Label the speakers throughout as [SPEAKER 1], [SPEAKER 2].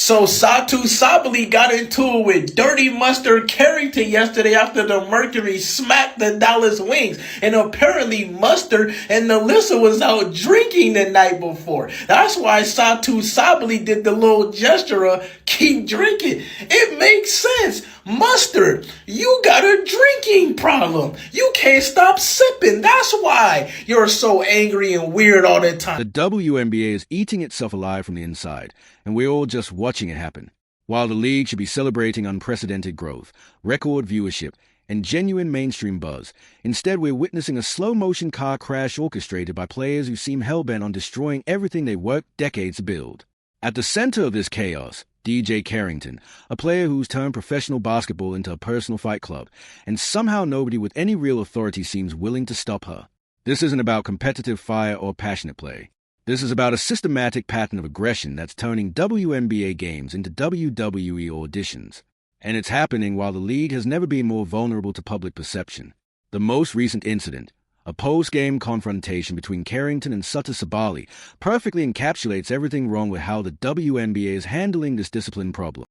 [SPEAKER 1] So Satou Sabally got into it with Dirty Mustard Carrington yesterday after the Mercury smacked the Dallas Wings. And apparently Mustard and Alyssa was out drinking the night before. That's why Satou Sabally did the little gesture of keep drinking. It makes sense. Mustard, you got a drinking problem. You can't stop sipping. That's why you're so angry and weird all the time.
[SPEAKER 2] The WNBA is eating itself alive from the inside, and we're all just watching it happen. While the league should be celebrating unprecedented growth, record viewership, and genuine mainstream buzz, instead we're witnessing a slow-motion car crash orchestrated by players who seem hell-bent on destroying everything they worked decades to build. At the center of this chaos, Dijonai Carrington, a player who's turned professional basketball into a personal fight club, and somehow nobody with any real authority seems willing to stop her. This isn't about competitive fire or passionate play. This is about a systematic pattern of aggression that's turning WNBA games into WWE auditions. And it's happening while the league has never been more vulnerable to public perception. The most recent incident, a post-game confrontation between Carrington and Satou Sabally, perfectly encapsulates everything wrong with how the WNBA is handling this discipline problem.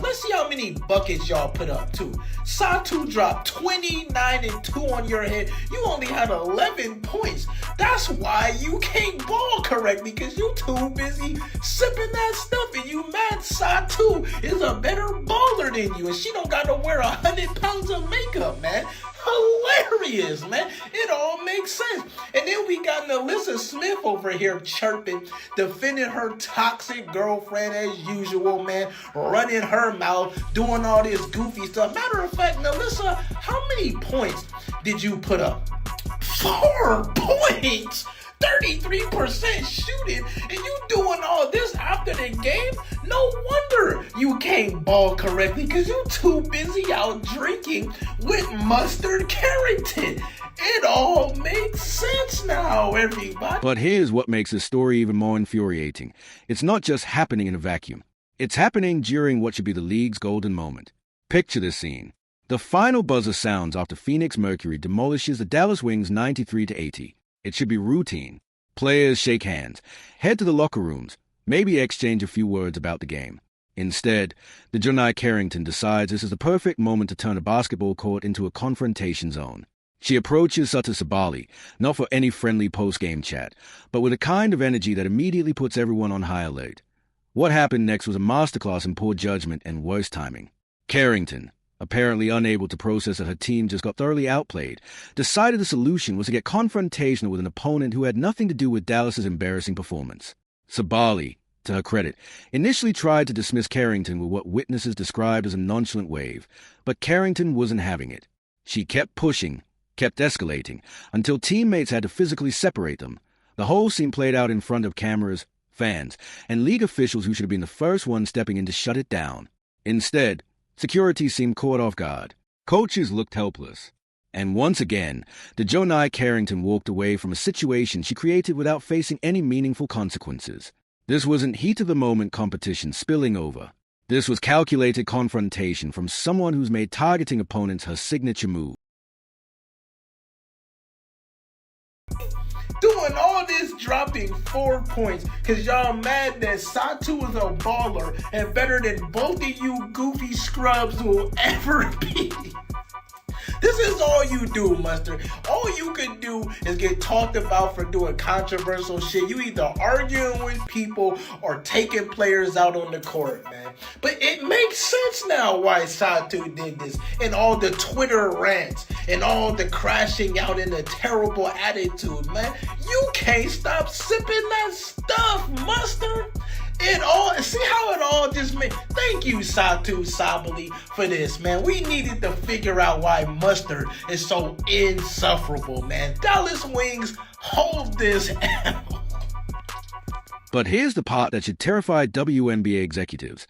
[SPEAKER 1] Let's see how many buckets y'all put up, too. Satou dropped 29-2 on your head. You only had 11 points. That's why you can't ball correctly, because you too busy sipping that stuff, and you mad Satou is a better baller than you, and she don't got to wear 100 pounds of makeup, man. Hilarious, man. It all makes sense. And then we got Alyssa Smith over here chirping, defending her toxic girlfriend as usual, man, running her mouth, doing all this goofy stuff. Matter of fact, Alyssa, how many points did you put up? 4 points! 33% shooting, and you doing all this after the game? No wonder you can't ball correctly, because you too busy out drinking with Mustard Carrington. It all makes sense now, everybody.
[SPEAKER 2] But here's what makes this story even more infuriating. It's not just happening in a vacuum. It's happening during what should be the league's golden moment. Picture this scene. The final buzzer sounds after Phoenix Mercury demolishes the Dallas Wings 93-80. It should be routine. Players shake hands, head to the locker rooms, maybe exchange a few words about the game. Instead, Dijonai Carrington decides this is the perfect moment to turn a basketball court into a confrontation zone. She approaches Satou Sabally, not for any friendly post-game chat, but with a kind of energy that immediately puts everyone on high alert. What happened next was a masterclass in poor judgment and worse timing. Carrington, apparently unable to process that her team just got thoroughly outplayed, decided the solution was to get confrontational with an opponent who had nothing to do with Dallas's embarrassing performance. Sabally, to her credit, initially tried to dismiss Carrington with what witnesses described as a nonchalant wave, but Carrington wasn't having it. She kept pushing, kept escalating, until teammates had to physically separate them. The whole scene played out in front of cameras, fans, and league officials who should have been the first ones stepping in to shut it down. Instead, security seemed caught off guard. Coaches looked helpless. And once again, Dijonai Carrington walked away from a situation she created without facing any meaningful consequences. This wasn't heat-of-the-moment competition spilling over. This was calculated confrontation from someone who's made targeting opponents her signature move.
[SPEAKER 1] Doing all this dropping 4 points because y'all mad that Satou is a baller and better than both of you goofy scrubs will ever be. This is all you do, Mustard. All you can do is get talked about for doing controversial shit. You either arguing with people or taking players out on the court, man. But it makes sense now why Satou did this, and all the Twitter rants and all the crashing out and the terrible attitude, man. You can't stop sipping that stuff, Mustard. See how it all just made. Thank you, Satou Sabally, for this, man. We needed to figure out why Mustard is so insufferable, man. Dallas Wings, hold this L.
[SPEAKER 2] But here's the part that should terrify WNBA executives.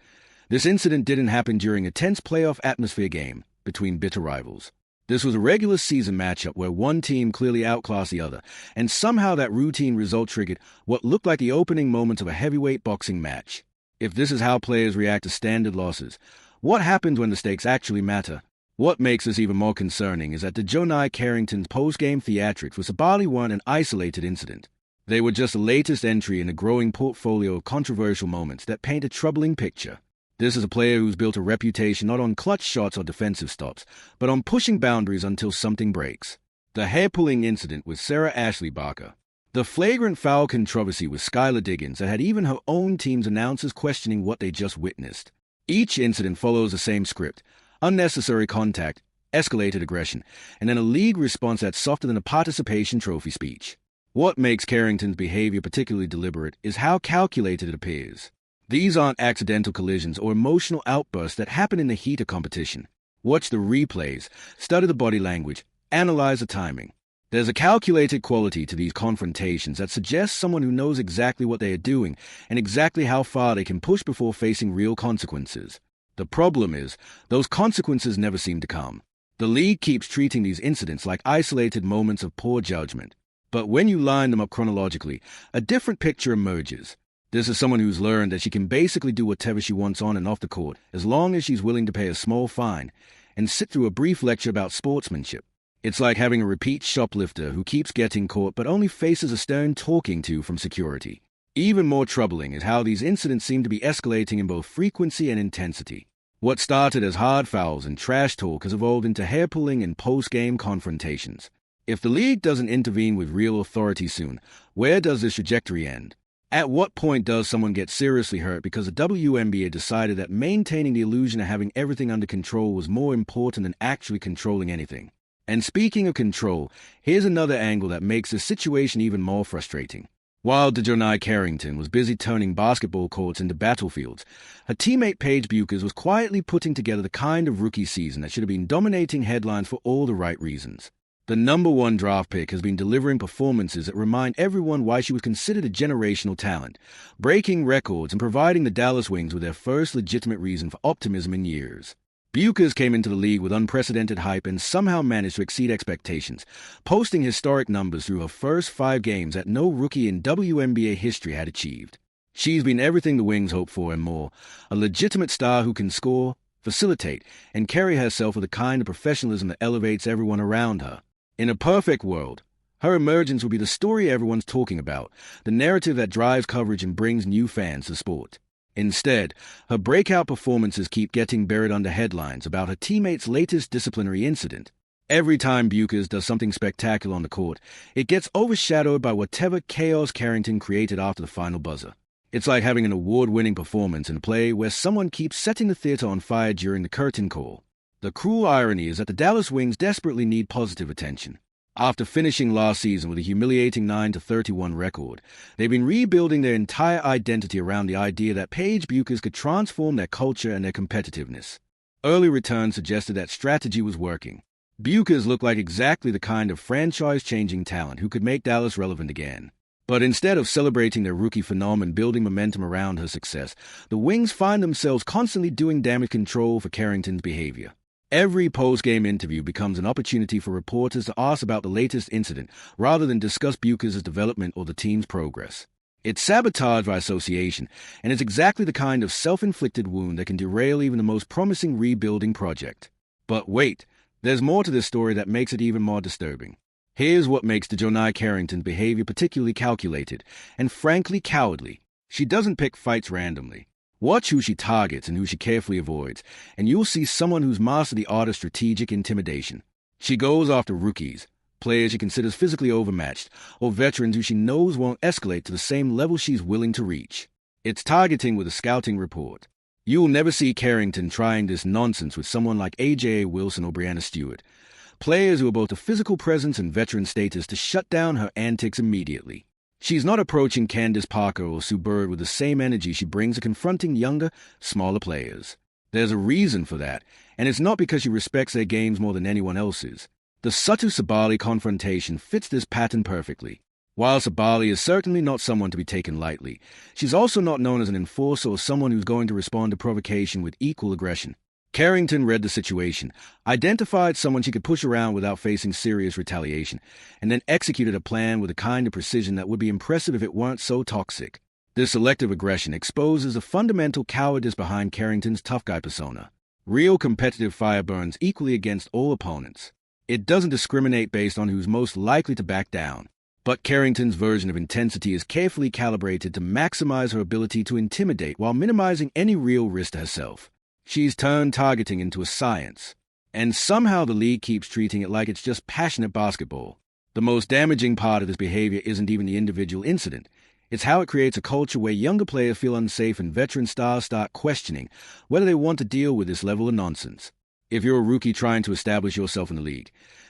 [SPEAKER 2] This incident didn't happen during a tense playoff atmosphere game between bitter rivals. This was a regular season matchup where one team clearly outclassed the other, and somehow that routine result triggered what looked like the opening moments of a heavyweight boxing match. If this is how players react to standard losses, what happens when the stakes actually matter? What makes this even more concerning is that Dijonai Carrington's post-game theatrics with Sabally weren't an isolated incident. They were just the latest entry in a growing portfolio of controversial moments that paint a troubling picture. This is a player who's built a reputation not on clutch shots or defensive stops, but on pushing boundaries until something breaks. The hair-pulling incident with Sarah Ashley Barker. The flagrant foul controversy with Skylar Diggins that had even her own team's announcers questioning what they just witnessed. Each incident follows the same script: unnecessary contact, escalated aggression, and then a league response that's softer than a participation trophy speech. What makes Carrington's behavior particularly deliberate is how calculated it appears. These aren't accidental collisions or emotional outbursts that happen in the heat of competition. Watch the replays, study the body language, analyze the timing. There's a calculated quality to these confrontations that suggests someone who knows exactly what they are doing and exactly how far they can push before facing real consequences. The problem is, those consequences never seem to come. The league keeps treating these incidents like isolated moments of poor judgment. But when you line them up chronologically, a different picture emerges. This is someone who's learned that she can basically do whatever she wants on and off the court, as long as she's willing to pay a small fine and sit through a brief lecture about sportsmanship. It's like having a repeat shoplifter who keeps getting caught but only faces a stern talking to from security. Even more troubling is how these incidents seem to be escalating in both frequency and intensity. What started as hard fouls and trash talk has evolved into hair-pulling and post-game confrontations. If the league doesn't intervene with real authority soon, where does this trajectory end? At what point does someone get seriously hurt because the WNBA decided that maintaining the illusion of having everything under control was more important than actually controlling anything? And speaking of control, here's another angle that makes this situation even more frustrating. While Dijonai Carrington was busy turning basketball courts into battlefields, her teammate Paige Bueckers was quietly putting together the kind of rookie season that should have been dominating headlines for all the right reasons. The #1 draft pick has been delivering performances that remind everyone why she was considered a generational talent, breaking records and providing the Dallas Wings with their first legitimate reason for optimism in years. Bueckers came into the league with unprecedented hype and somehow managed to exceed expectations, posting historic numbers through her first 5 games that no rookie in WNBA history had achieved. She's been everything the Wings hoped for and more, a legitimate star who can score, facilitate, and carry herself with a kind of professionalism that elevates everyone around her. In a perfect world, her emergence would be the story everyone's talking about, the narrative that drives coverage and brings new fans to sport. Instead, her breakout performances keep getting buried under headlines about her teammate's latest disciplinary incident. Every time Bueckers does something spectacular on the court, it gets overshadowed by whatever chaos Carrington created after the final buzzer. It's like having an award-winning performance in a play where someone keeps setting the theater on fire during the curtain call. The cruel irony is that the Dallas Wings desperately need positive attention. After finishing last season with a humiliating 9-31 record, they've been rebuilding their entire identity around the idea that Paige Bueckers could transform their culture and their competitiveness. Early returns suggested that strategy was working. Bueckers looked like exactly the kind of franchise-changing talent who could make Dallas relevant again. But instead of celebrating their rookie phenom and building momentum around her success, the Wings find themselves constantly doing damage control for Carrington's behavior. Every post-game interview becomes an opportunity for reporters to ask about the latest incident rather than discuss Bueckers' development or the team's progress. It's sabotage by association, and it's exactly the kind of self-inflicted wound that can derail even the most promising rebuilding project. But wait, there's more to this story that makes it even more disturbing. Here's what makes Dijonai Carrington's behavior particularly calculated, and frankly cowardly. She doesn't pick fights randomly. Watch who she targets and who she carefully avoids, and you'll see someone who's mastered the art of strategic intimidation. She goes after rookies, players she considers physically overmatched, or veterans who she knows won't escalate to the same level she's willing to reach. It's targeting with a scouting report. You'll never see Carrington trying this nonsense with someone like A.J. Wilson or Brianna Stewart, players who are both a physical presence and veteran status to shut down her antics immediately. She's not approaching Candace Parker or Sue Bird with the same energy she brings to confronting younger, smaller players. There's a reason for that, and it's not because she respects their games more than anyone else's. The Satou Sabally confrontation fits this pattern perfectly. While Sabally is certainly not someone to be taken lightly, she's also not known as an enforcer or someone who's going to respond to provocation with equal aggression. Carrington read the situation, identified someone she could push around without facing serious retaliation, and then executed a plan with a kind of precision that would be impressive if it weren't so toxic. This selective aggression exposes the fundamental cowardice behind Carrington's tough guy persona. Real competitive fire burns equally against all opponents. It doesn't discriminate based on who's most likely to back down. But Carrington's version of intensity is carefully calibrated to maximize her ability to intimidate while minimizing any real risk to herself. She's turned targeting into a science, and somehow the league keeps treating it like it's just passionate basketball. The most damaging part of this behavior isn't even the individual incident. It's how it creates a culture where younger players feel unsafe and veteran stars start questioning whether they want to deal with this level of nonsense. If you're a rookie trying to establish yourself in the league,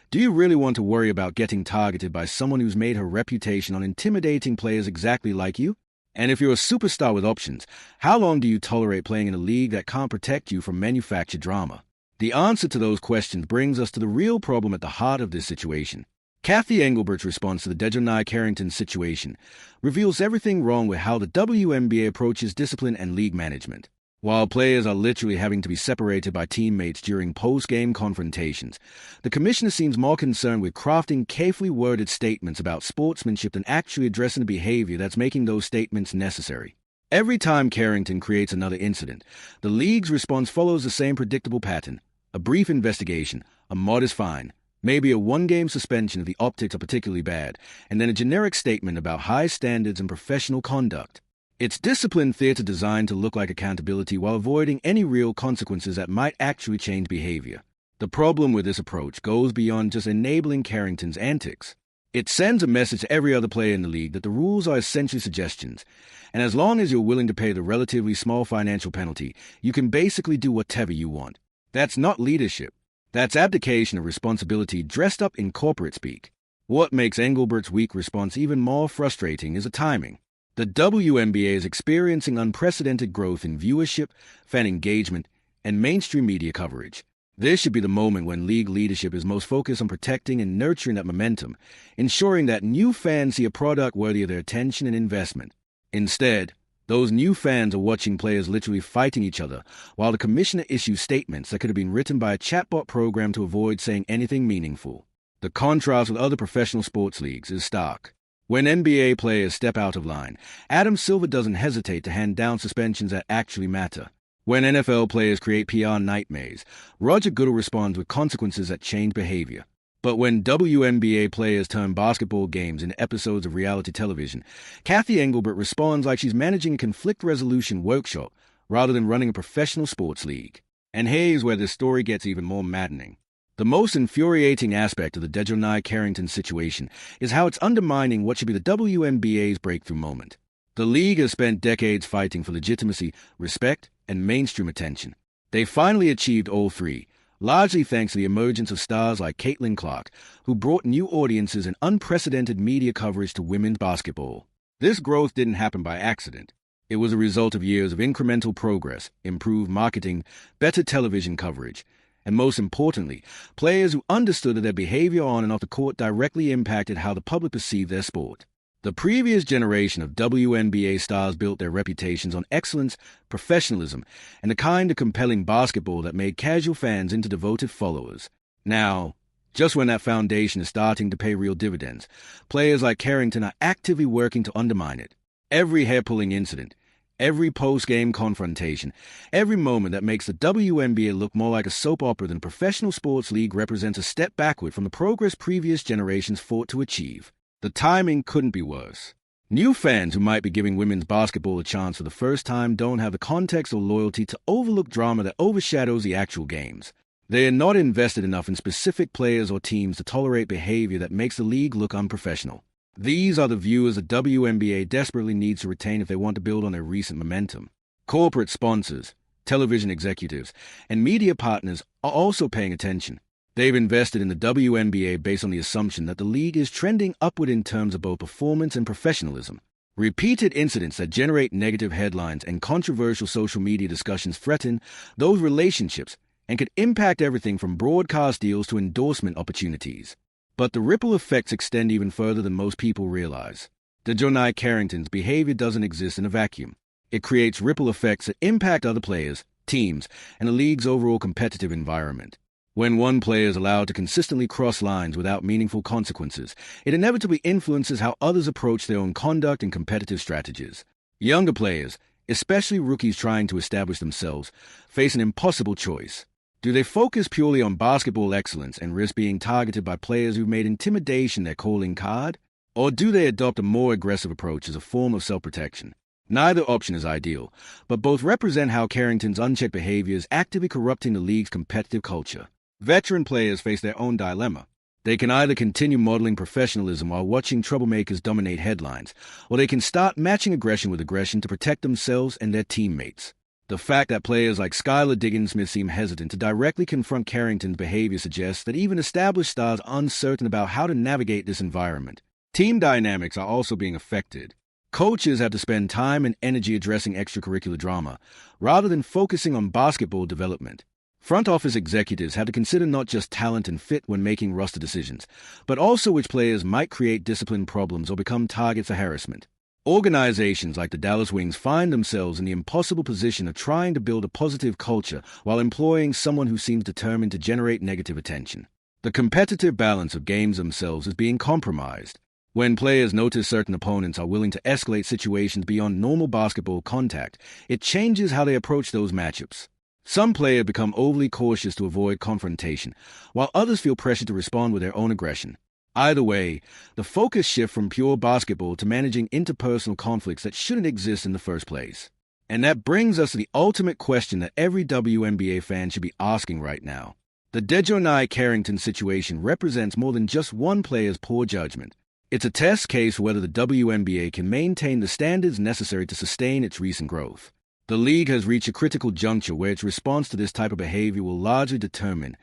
[SPEAKER 2] do you really want to worry about getting targeted by someone who's made her reputation on intimidating players exactly like you? And if you're a superstar with options, how long do you tolerate playing in a league that can't protect you from manufactured drama? The answer to those questions brings us to the real problem at the heart of this situation. Cathy Engelbert's response to the Dijonai Carrington situation reveals everything wrong with how the WNBA approaches discipline and league management. While players are literally having to be separated by teammates during post-game confrontations, the commissioner seems more concerned with crafting carefully worded statements about sportsmanship than actually addressing the behavior that's making those statements necessary. Every time Carrington creates another incident, the league's response follows the same predictable pattern: a brief investigation, a modest fine, maybe a one-game suspension if the optics are particularly bad, and then a generic statement about high standards and professional conduct. It's discipline theater designed to look like accountability while avoiding any real consequences that might actually change behavior. The problem with this approach goes beyond just enabling Carrington's antics. It sends a message to every other player in the league that the rules are essentially suggestions, and as long as you're willing to pay the relatively small financial penalty, you can basically do whatever you want. That's not leadership. That's abdication of responsibility dressed up in corporate speak. What makes Engelbert's weak response even more frustrating is the timing. The WNBA is experiencing unprecedented growth in viewership, fan engagement, and mainstream media coverage. This should be the moment when league leadership is most focused on protecting and nurturing that momentum, ensuring that new fans see a product worthy of their attention and investment. Instead, those new fans are watching players literally fighting each other, while the commissioner issues statements that could have been written by a chatbot program to avoid saying anything meaningful. The contrast with other professional sports leagues is stark. When NBA players step out of line, Adam Silver doesn't hesitate to hand down suspensions that actually matter. When NFL players create PR nightmares, Roger Goodell responds with consequences that change behavior. But when WNBA players turn basketball games into episodes of reality television, Cathy Engelbert responds like she's managing a conflict resolution workshop rather than running a professional sports league. And here's where this story gets even more maddening. The most infuriating aspect of the Dijonai Carrington situation is how it's undermining what should be the WNBA's breakthrough moment. The league has spent decades fighting for legitimacy, respect, and mainstream attention. They finally achieved all three, largely thanks to the emergence of stars like Caitlin Clark, who brought new audiences and unprecedented media coverage to women's basketball. This growth didn't happen by accident. It was a result of years of incremental progress, improved marketing, better television coverage, and most importantly, players who understood that their behavior on and off the court directly impacted how the public perceived their sport. The previous generation of WNBA stars built their reputations on excellence, professionalism, and the kind of compelling basketball that made casual fans into devoted followers. Now, just when that foundation is starting to pay real dividends, players like Carrington are actively working to undermine it. Every hair-pulling incident, every post-game confrontation, every moment that makes the WNBA look more like a soap opera than a professional sports league represents a step backward from the progress previous generations fought to achieve. The timing couldn't be worse. New fans who might be giving women's basketball a chance for the first time don't have the context or loyalty to overlook drama that overshadows the actual games. They are not invested enough in specific players or teams to tolerate behavior that makes the league look unprofessional. These are the viewers the WNBA desperately needs to retain if they want to build on their recent momentum. Corporate sponsors, television executives, and media partners are also paying attention. They've invested in the WNBA based on the assumption that the league is trending upward in terms of both performance and professionalism. Repeated incidents that generate negative headlines and controversial social media discussions threaten those relationships and could impact everything from broadcast deals to endorsement opportunities. But the ripple effects extend even further than most people realize. Dijonai Carrington's behavior doesn't exist in a vacuum. It creates ripple effects that impact other players, teams, and the league's overall competitive environment. When one player is allowed to consistently cross lines without meaningful consequences, it inevitably influences how others approach their own conduct and competitive strategies. Younger players, especially rookies trying to establish themselves, face an impossible choice. Do they focus purely on basketball excellence and risk being targeted by players who've made intimidation their calling card? Or do they adopt a more aggressive approach as a form of self-protection? Neither option is ideal, but both represent how Carrington's unchecked behavior is actively corrupting the league's competitive culture. Veteran players face their own dilemma. They can either continue modeling professionalism while watching troublemakers dominate headlines, or they can start matching aggression with aggression to protect themselves and their teammates. The fact that players like Skylar Diggins-Smith seem hesitant to directly confront Carrington's behavior suggests that even established stars are uncertain about how to navigate this environment. Team dynamics are also being affected. Coaches have to spend time and energy addressing extracurricular drama, rather than focusing on basketball development. Front office executives have to consider not just talent and fit when making roster decisions, but also which players might create discipline problems or become targets for harassment. Organizations like the Dallas Wings find themselves in the impossible position of trying to build a positive culture while employing someone who seems determined to generate negative attention. The competitive balance of games themselves is being compromised. When players notice certain opponents are willing to escalate situations beyond normal basketball contact, it changes how they approach those matchups. Some players become overly cautious to avoid confrontation, while others feel pressure to respond with their own aggression. Either way, the focus shifts from pure basketball to managing interpersonal conflicts that shouldn't exist in the first place. And that brings us to the ultimate question that every WNBA fan should be asking right now. The Dijonai Carrington situation represents more than just one player's poor judgment. It's a test case for whether the WNBA can maintain the standards necessary to sustain its recent growth. The league has reached a critical juncture where its response to this type of behavior will largely determine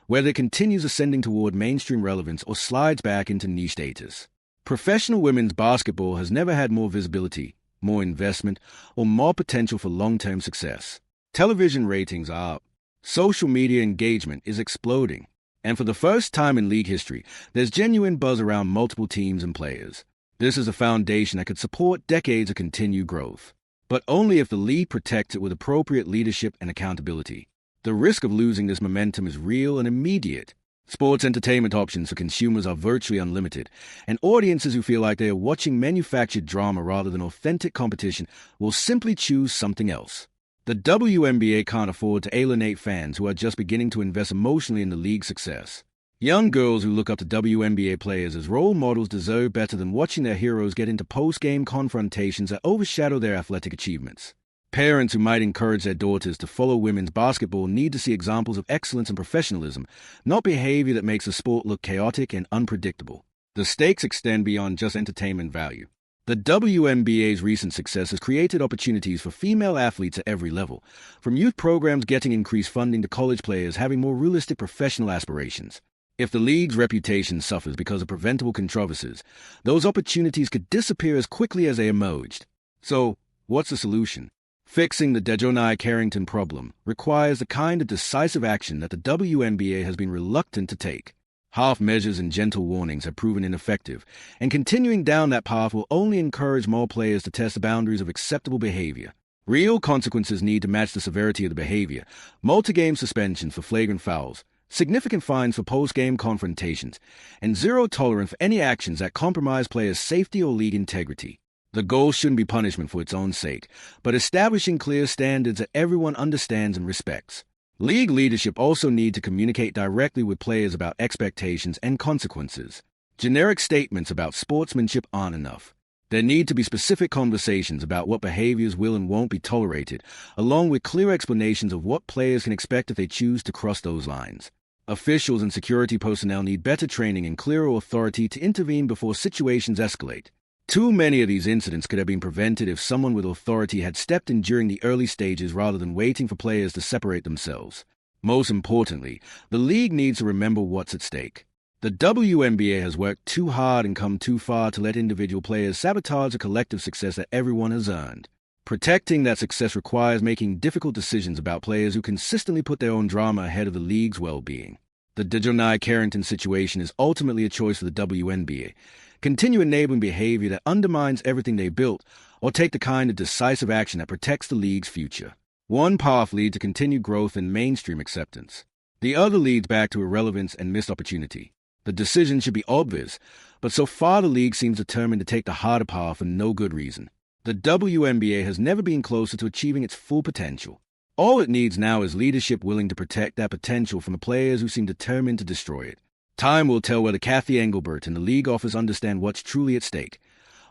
[SPEAKER 2] whether it continues ascending toward mainstream relevance or slides back into niche status. Professional women's basketball has never had more visibility, more investment, or more potential for long-term success. Television ratings are up. Social media engagement is exploding. And for the first time in league history, there's genuine buzz around multiple teams and players. This is a foundation that could support decades of continued growth. But only if the league protects it with appropriate leadership and accountability. The risk of losing this momentum is real and immediate. Sports entertainment options for consumers are virtually unlimited, and audiences who feel like they are watching manufactured drama rather than authentic competition will simply choose something else. The WNBA can't afford to alienate fans who are just beginning to invest emotionally in the league's success. Young girls who look up to WNBA players as role models deserve better than watching their heroes get into post-game confrontations that overshadow their athletic achievements. Parents who might encourage their daughters to follow women's basketball need to see examples of excellence and professionalism, not behavior that makes the sport look chaotic and unpredictable. The stakes extend beyond just entertainment value. The WNBA's recent success has created opportunities for female athletes at every level, from youth programs getting increased funding to college players having more realistic professional aspirations. If the league's reputation suffers because of preventable controversies, those opportunities could disappear as quickly as they emerged. So, what's the solution? Fixing the Dijonai Carrington problem requires the kind of decisive action that the WNBA has been reluctant to take. Half measures and gentle warnings have proven ineffective, and continuing down that path will only encourage more players to test the boundaries of acceptable behavior. Real consequences need to match the severity of the behavior: multi-game suspensions for flagrant fouls, significant fines for post-game confrontations, and zero tolerance for any actions that compromise players' safety or league integrity. The goal shouldn't be punishment for its own sake, but establishing clear standards that everyone understands and respects. League leadership also need to communicate directly with players about expectations and consequences. Generic statements about sportsmanship aren't enough. There need to be specific conversations about what behaviors will and won't be tolerated, along with clear explanations of what players can expect if they choose to cross those lines. Officials and security personnel need better training and clearer authority to intervene before situations escalate. Too many of these incidents could have been prevented if someone with authority had stepped in during the early stages rather than waiting for players to separate themselves. Most importantly, the league needs to remember what's at stake. The WNBA has worked too hard and come too far to let individual players sabotage a collective success that everyone has earned. Protecting that success requires making difficult decisions about players who consistently put their own drama ahead of the league's well-being. The Dijonai Carrington situation is ultimately a choice for the WNBA. Continue enabling behavior that undermines everything they built, or take the kind of decisive action that protects the league's future. One path leads to continued growth and mainstream acceptance. The other leads back to irrelevance and missed opportunity. The decision should be obvious, but so far the league seems determined to take the harder path for no good reason. The WNBA has never been closer to achieving its full potential. All it needs now is leadership willing to protect that potential from the players who seem determined to destroy it. Time will tell whether Kathy Engelbert and the league office understand what's truly at stake,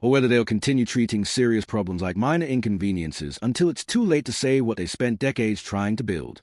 [SPEAKER 2] or whether they'll continue treating serious problems like minor inconveniences until it's too late to say what they spent decades trying to build.